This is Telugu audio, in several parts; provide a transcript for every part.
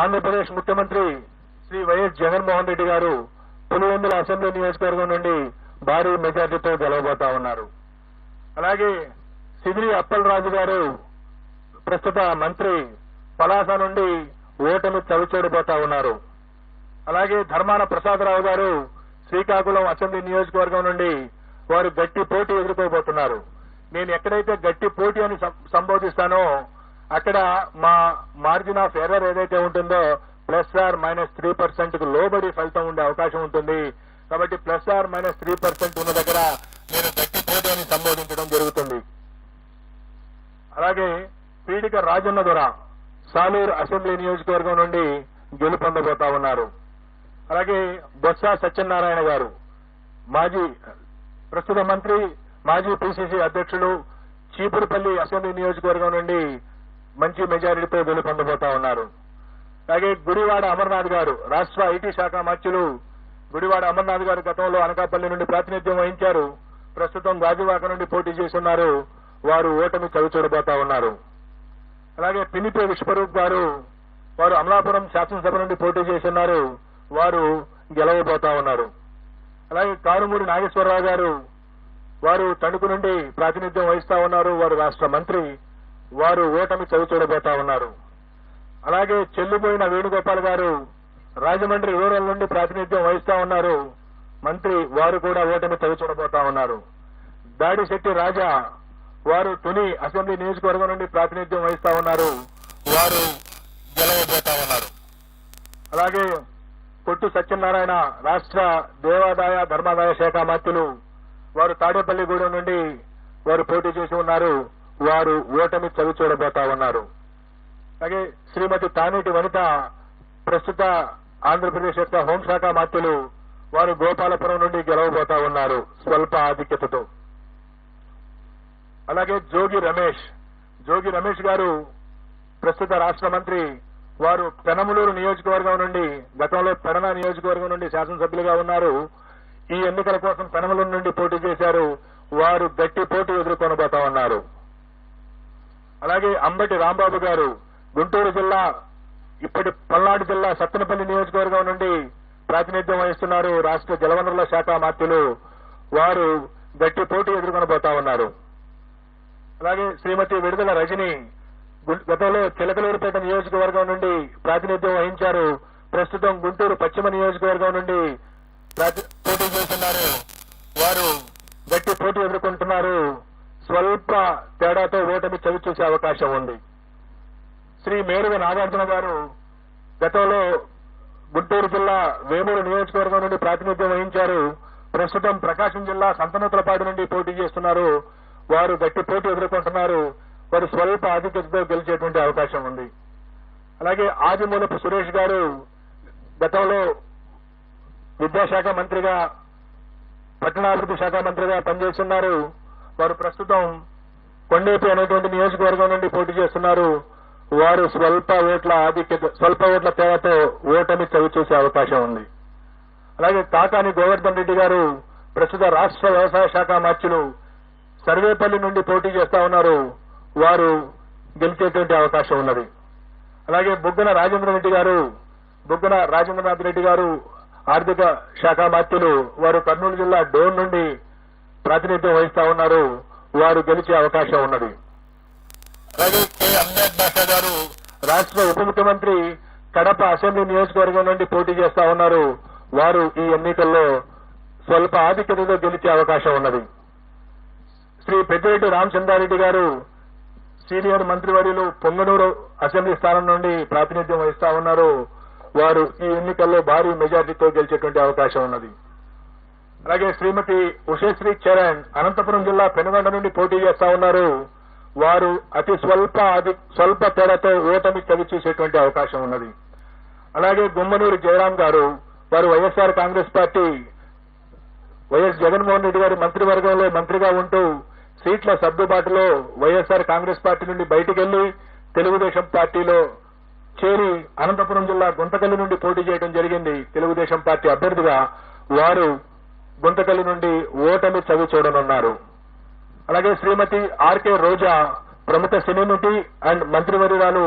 ఆంధ్రప్రదేశ్ ముఖ్యమంత్రి శ్రీ వైఎస్ జగన్మోహన్ రెడ్డి గారు పులివెందుల అసెంబ్లీ నియోజకవర్గం నుండి భారీ మెజార్టీతో గెలవబోతా ఉన్నారు. అలాగే సిదిరి అప్పలరాజు గారు ప్రస్తుత మంత్రి పలాస నుండి ఓటమి చవిచూడబోతా ఉన్నారు. అలాగే ధర్మాన ప్రసాదరావు గారు శ్రీకాకుళం అసెంబ్లీ నియోజకవర్గం నుండి వారు గట్టి పోటీ ఎదుర్కోబోతున్నారు. నేను ఎక్కడైతే గట్టి పోటీ అని సంబోధిస్తానో అక్కడ మా మార్జిన్ ఆఫ్ ఎర్రర్ ఏదైతే ఉంటుందో +or-3% కు లోబడి ఫలితం ఉండే అవకాశం ఉంటుంది. కాబట్టి +or-3% ఉన్న దగ్గర నేను గట్టి పోటీ అని సంబోధించడం జరుగుతుంది. అలాగే పీడిక రాజన్న దొర సాలూరు అసెంబ్లీ నియోజకవర్గం నుండి గెలుపొందబోతా ఉన్నారు. అలాగే బొత్స సత్యనారాయణ గారు ప్రస్తుత మంత్రి, మాజీ పిసిసి అధ్యక్షులు, చీపురుపల్లి అసెంబ్లీ నియోజకవర్గం నుండి మంచి మెజారిటీతో గెలుపొందబోతా ఉన్నారు. అలాగే గుడివాడ అమర్నాథ్ గారు రాష్ట్ర ఐటీ శాఖ మంత్రులు. గుడివాడ అమర్నాథ్ గారు గతంలో అనకాపల్లి నుండి ప్రాతినిధ్యం వహించారు. ప్రస్తుతం గాజువాక నుండి పోటీ చేస్తున్నారు. వారు ఓటమి చవిచూడబోతా ఉన్నారు. అలాగే పినిపే విశ్వరూప్ గారు వారు అమలాపురం శాసనసభ నుండి పోటీ చేస్తున్నారు. వారు గెలవబోతా ఉన్నారు. అలాగే కారుమూరి నాగేశ్వరరావు గారు వారు తణుకు నుండి ప్రాతినిధ్యం వహిస్తా ఉన్నారు. వారు రాష్ట్ర మంత్రి. వారు ఓటమి చవిచూడబోతా ఉన్నారు. అలాగే చెల్లిపోయిన వేణుగోపాల్ గారు రాజమండ్రి రూరల్ నుండి ప్రాతినిధ్యం వహిస్తా ఉన్నారు. మంత్రి. వారు కూడా ఓటమి చవిచూడబోతా ఉన్నారు. దాడిశెట్టి రాజా వారు తుని అసెంబ్లీ నియోజకవర్గం నుండి ప్రాతినిధ్యం వహిస్తా ఉన్నారు. వారు గెలవబోతా ఉన్నారు. అలాగే కొట్టు సత్యనారాయణ రాష్ట్ర దేవాదాయ ధర్మాదాయ శాఖ మంత్రులు. వారు తాడేపల్లిగూడెం నుండి వారు పోటీ చేసి ఉన్నారు. వారు ఓటమి చవిచూడబోతా ఉన్నారు. అలాగే శ్రీమతి తానేటి వనిత ప్రస్తుత ఆంధ్రప్రదేశ్ యొక్క హోంశాఖ మంత్రులు. వారు గోపాలపురం నుండి గెలవబోతా ఉన్నారు స్వల్ప ఆధిక్యతతో. అలాగే జోగి రమేష్ గారు ప్రస్తుత రాష్ట్ర మంత్రి. వారు పెనమలూరు నియోజకవర్గం నుండి గతంలో పెడన నియోజకవర్గం నుండి శాసనసభ్యులుగా ఉన్నారు. ఈ ఎన్నికల కోసం పెనమలూరు నుండి పోటీ చేశారు. వారు గట్టి పోటీ ఎదుర్కొనబోతా ఉన్నారు. అలాగే అంబటి రాంబాబు గారు గుంటూరు జిల్లా ఇప్పటి పల్నాడు జిల్లా సత్తెనపల్లి నియోజకవర్గం నుండి ప్రాతినిధ్యం వహిస్తున్నారు. రాష్ట్ర జలవనరుల శాఖ మంత్రులు. వారు గట్టి పోటీ ఎదుర్కొనబోతా ఉన్నారు. అలాగే శ్రీమతి విడుదల రజని గతంలో చిలకలూరుపేట నియోజకవర్గం నుండి ప్రాతినిధ్యం వహించారు. ప్రస్తుతం గుంటూరు పశ్చిమ నియోజకవర్గం నుండి పోటీ చేస్తున్నారు. వారు గట్టి పోటీ ఎదుర్కొంటున్నారు. స్వల్ప తేడాతో ఓటమి చవిచూసే అవకాశం ఉంది. శ్రీ మేరుగ నాగార్జున గారు గతంలో గుంటూరు జిల్లా వేమూరు నియోజకవర్గం నుండి ప్రాతినిధ్యం వహించారు. ప్రస్తుతం ప్రకాశం జిల్లా సంతనూతలపాడు నుండి పోటీ చేస్తున్నారు. వారు గట్టి పోటీ ఎదుర్కొంటున్నారు. వారు స్వల్ప ఆధిక్యతతో గెలిచేటువంటి అవకాశం ఉంది. అలాగే ఆదిమూలపు సురేష్ గారు గతంలో విద్యాశాఖ మంత్రిగా, పట్టణాభివృద్ధి శాఖ మంత్రిగా పనిచేస్తున్నారు. వారు ప్రస్తుతం కొండేపి అనేటువంటి నియోజకవర్గం నుండి పోటీ చేస్తున్నారు. వారు స్వల్ప ఓట్ల తేడాతో ఓటమి చవిచూసే అవకాశం ఉంది. అలాగే కాకాని గోవర్ధన్ రెడ్డి గారు ప్రస్తుత రాష్ట్ర వ్యవసాయ శాఖ మంత్రులు సర్వేపల్లి నుండి పోటీ చేస్తా ఉన్నారు. వారు గెలిచేటువంటి అవకాశం ఉన్నది. అలాగే బుగ్గన రాజేంద్రనాథ్ రెడ్డి గారు ఆర్థిక శాఖ మంత్రులు. వారు కర్నూలు జిల్లా డోన్ నుండి ప్రాతినిధ్యం వహిస్తా ఉన్నారు. వారు గెలిచే అవకాశం ఉన్నది. అలాగే కె అహ్మద్ బాషా గారు రాష్ట్ర ఉప ముఖ్యమంత్రి కడప అసెంబ్లీ నియోజకవర్గం నుండి పోటీ చేస్తా ఉన్నారు. వారు ఈ ఎన్నికల్లో స్వల్ప ఆధిక్యతతో గెలిచే అవకాశం ఉన్నది. శ్రీ పెద్దిరెడ్డి రామచంద్రారెడ్డి గారు సీనియర్ మంత్రివర్యులు పొంగనూరు అసెంబ్లీ స్థానం నుండి ప్రాతినిధ్యం వహిస్తా ఉన్నారు. వారు ఈ ఎన్నికల్లో భారీ మెజార్టీతో గెలిచేటువంటి అవకాశం ఉన్నది. అలాగే శ్రీమతి ఉషశ్రీ చరణ్ అనంతపురం జిల్లా పెనుగొండ నుండి పోటీ చేస్తా ఉన్నారు. వారు అతి స్వల్ప తేడాతో ఓటమి చవిచూసేటువంటి అవకాశం ఉన్నది. అలాగే గుమ్మనూరు జయరాం గారు వారు వైఎస్ఆర్ కాంగ్రెస్ పార్టీ వైఎస్ జగన్మోహన్ రెడ్డి గారి మంత్రివర్గంలో మంత్రిగా ఉంటూ సీట్ల సర్దుబాటులో వైఎస్ఆర్ కాంగ్రెస్ పార్టీ నుండి బయటికి వెళ్లి తెలుగుదేశం పార్టీలో చేరి అనంతపురం జిల్లా గుంతకల్లి నుండి పోటీ చేయడం జరిగింది. తెలుగుదేశం పార్టీ అభ్యర్థిగా వారు గుంతకల్లి నుండి ఓటమి చవి చూడనున్నారు. అలాగే శ్రీమతి ఆర్కే రోజా ప్రముఖ సినీ నటి అండ్ మంత్రివర్యురాలు.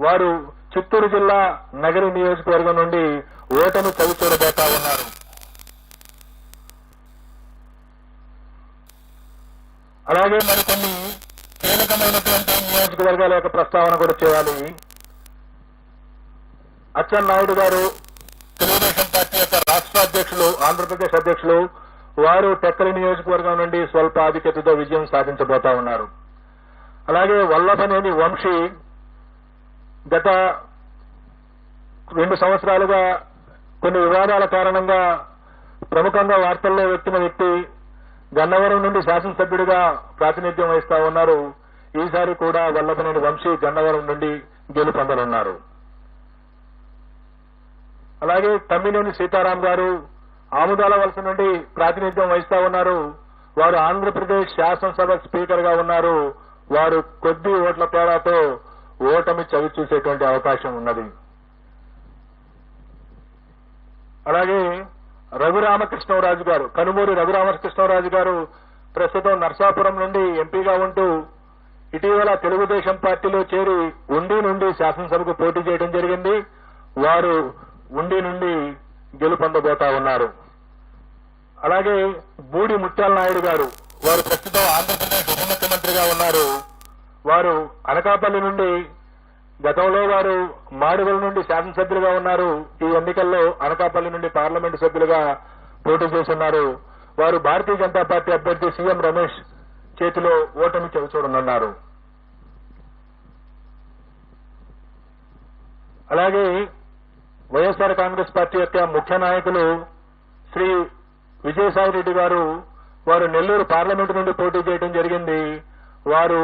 వారు చిత్తూరు జిల్లా నగరి నియోజకవర్గం నుండి ఓటమి చవిచూడబోతా ఉన్నారు. అలాగే మరికొన్ని కీలకమైనటువంటి నియోజకవర్గాల యొక్క ప్రస్తావన కూడా చేయాలి. అచ్చెన్నాయుడు గారు తెలుగుదేశం పార్టీ యొక్క రాష్ట్ర అధ్యక్షులు, ఆంధ్రప్రదేశ్ అధ్యక్షులు, వారు టెక్కలి నియోజకవర్గం నుండి స్వల్ప ఆధిక్యతతో విజయం సాధించబోతా ఉన్నారు. అలాగే వల్లభనేని వంశీ గత 2 సంవత్సరాలుగా కొన్ని వివాదాల కారణంగా ప్రముఖంగా వార్తల్లో వచ్చిన వ్యక్తి గన్నవరం నుండి శాసనసభ్యుడిగా ప్రాతినిధ్యం వహిస్తా ఉన్నారు. ఈసారి కూడా వల్లభనేని వంశీ గన్నవరం నుండి గెలుపొందనున్నారు. అలాగే తమ్మినేని సీతారాం గారు ఆముదాల వలస నుండి ప్రాతినిధ్యం వహిస్తా ఉన్నారు. వారు ఆంధ్రప్రదేశ్ శాసనసభ స్పీకర్ గా ఉన్నారు. వారు కొద్ది ఓట్ల తేడాతో ఓటమి చవి చూసేటువంటి అవకాశం ఉన్నది. అలాగే రఘురామకృష్ణరాజు గారు, కనుమూరి రఘురామకృష్ణరాజు గారు ప్రస్తుతం నర్సాపురం నుండి ఎంపీగా ఉంటూ ఇటీవల తెలుగుదేశం పార్టీలో చేరి ఉండి నుండి శాసనసభకు పోటీ చేయడం జరిగింది. వారు ఉండి నుండి గెలుపొందబోతా ఉన్నారు. అలాగే బూడి ముత్యాల నాయుడు గారు, వారు ప్రస్తుతం ఆంధ్రప్రదేశ్ ఉప ముఖ్యమంత్రిగా ఉన్నారు. వారు అనకాపల్లి నుండి, గతంలో వారు మాడుగుల నుండి శాసనసభ్యులుగా ఉన్నారు. ఈ ఎన్నికల్లో అనకాపల్లి నుండి పార్లమెంటు సభ్యులుగా పోటీ చేస్తున్నారు. వారు భారతీయ జనతా పార్టీ అభ్యర్థి సీఎం రమేష్ చేతిలో ఓటమి చవిచూడనున్నారు. అలాగే వైఎస్ఆర్ కాంగ్రెస్ పార్టీ యొక్క ముఖ్య నాయకులు శ్రీ విజయసాయి రెడ్డి గారు, వారు నెల్లూరు పార్లమెంటు నుండి పోటీ చేయడం జరిగింది. వారు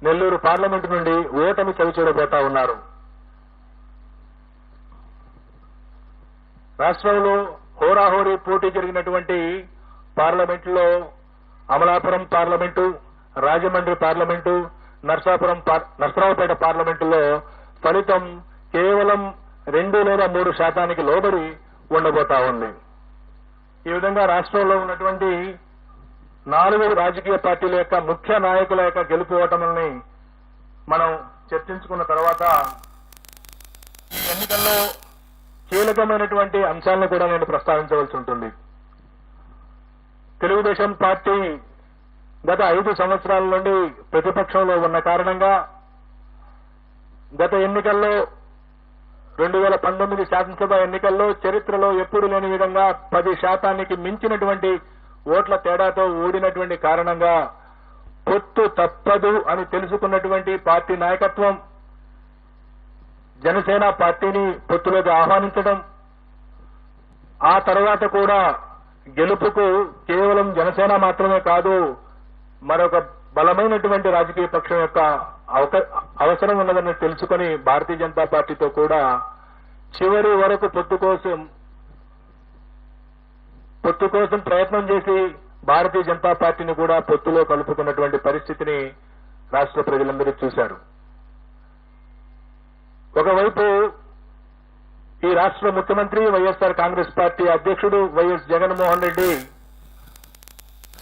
నెల్లూరు పార్లమెంటు నుండి ఓటమి చవిచూడబోతా ఉన్నారు. రాష్ట్రంలో హోరాహోరీ పోటీ జరిగినటువంటి పార్లమెంటులో అమలాపురం పార్లమెంటు, రాజమండ్రి పార్లమెంటు, నర్సరావుపేట పార్లమెంటులో ఫలితం కేవలం 2 లేదా 3 శాతానికి లోబడి ఉండబోతా ఉంది. ఈ విధంగా రాష్ట్రంలో ఉన్నటువంటి 4 రాజకీయ పార్టీల యొక్క ముఖ్య నాయకుల యొక్క గెలుపు ఓటముల్ని మనం చర్చించుకున్న తర్వాత ఈ ఎన్నికల్లో కీలకమైనటువంటి అంశాలను కూడా నేను ప్రస్తావించవలసి ఉంటుంది. తెలుగుదేశం పార్టీ గత 5 సంవత్సరాల నుండి ప్రతిపక్షంలో ఉన్న కారణంగా గత ఎన్నికల్లో 2019 శాసనసభ ఎన్నికల్లో చరిత్రలో ఎప్పుడు లేని విధంగా 10 శాతానికి మించినటువంటి ఓట్ల తేడాతో ఓడినటువంటి కారణంగా పొత్తు తప్పదు అని తెలుసుకున్నటువంటి పార్టీ నాయకత్వం జనసేన పార్టీని పొత్తులోకి ఆహ్వానించడం, ఆ తర్వాత కూడా గెలుపుకు కేవలం జనసేన మాత్రమే కాదు, మరొక బలమైనటువంటి రాజకీయ పక్షం యొక్క అవసరం ఉన్నదని తెలుసుకుని భారతీయ జనతా పార్టీతో కూడా చివరి వరకు పొత్తు కోసం ప్రయత్నం చేసి భారతీయ జనతా పార్టీని కూడా పొత్తులో కలుపుకున్నటువంటి పరిస్థితిని రాష్ట్ర ప్రజలందరూ చూశారు. ఒకవైపు ఈ రాష్ట్ర ముఖ్యమంత్రి వైఎస్ఆర్ కాంగ్రెస్ పార్టీ అధ్యక్షుడు వైఎస్ జగన్మోహన్ రెడ్డి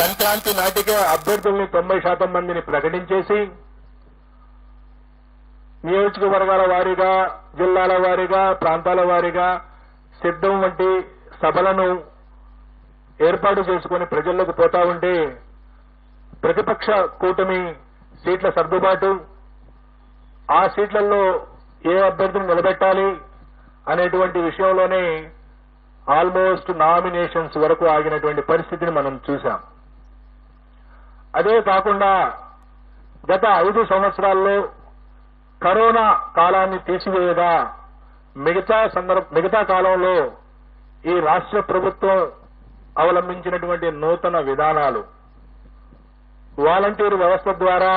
సంక్రాంతి నాటికే అభ్యర్థుల్ని 90% మందిని ప్రకటించేసి నియోజకవర్గాల వారీగా, జిల్లాల వారీగా, ప్రాంతాల వారీగా సిద్ధం వంటి సభలను ఏర్పాటు చేసుకుని ప్రజల్లోకి పోతా ఉంటే ప్రతిపక్ష కూటమి సీట్ల సర్దుబాటు, ఆ సీట్లలో ఏ అభ్యర్థిని నిలబెట్టాలి అనేటువంటి విషయంలోనే ఆల్మోస్ట్ నామినేషన్స్ వరకు ఆగినటువంటి పరిస్థితిని మనం చూశాం. అదే కాకుండా గత 5 సంవత్సరాల్లో కరోనా కాలాన్ని తీసివేయగా మిగతా కాలంలో ఈ రాష్ట్ర ప్రభుత్వం అవలంబించినటువంటి నూతన విధానాలు, వాలంటీర్ వ్యవస్థ ద్వారా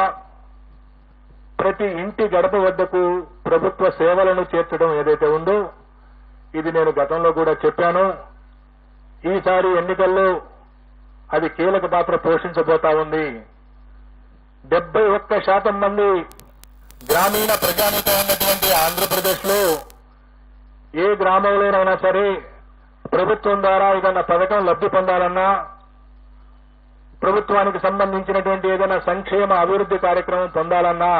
ప్రతి ఇంటి గడప వద్దకు ప్రభుత్వ సేవలను చేర్చడం ఏదైతే ఉందో, ఇది నేను గతంలో కూడా చెప్పాను. ఈసారి ఎన్నికల్లో అది కీలక పాత్ర పోషించబోతా ఉంది. 71% మంది గ్రామీణ ప్రజానీకం ఉన్నటువంటి ఆంధ్రప్రదేశ్ లో ఏ గ్రామంలోనైనా సరే ప్రభుత్వం ద్వారా ఏదైనా పథకం లబ్ధి పొందాలన్నా, ప్రభుత్వానికి సంబంధించినటువంటి ఏదైనా సంక్షేమ అభివృద్ధి కార్యక్రమం పొందాలన్నా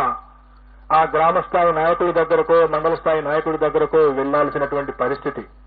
ఆ గ్రామ స్థాయి నాయకుడి దగ్గరకో మండల స్థాయి నాయకుడి దగ్గరకో వెళ్లాల్సినటువంటి పరిస్థితి.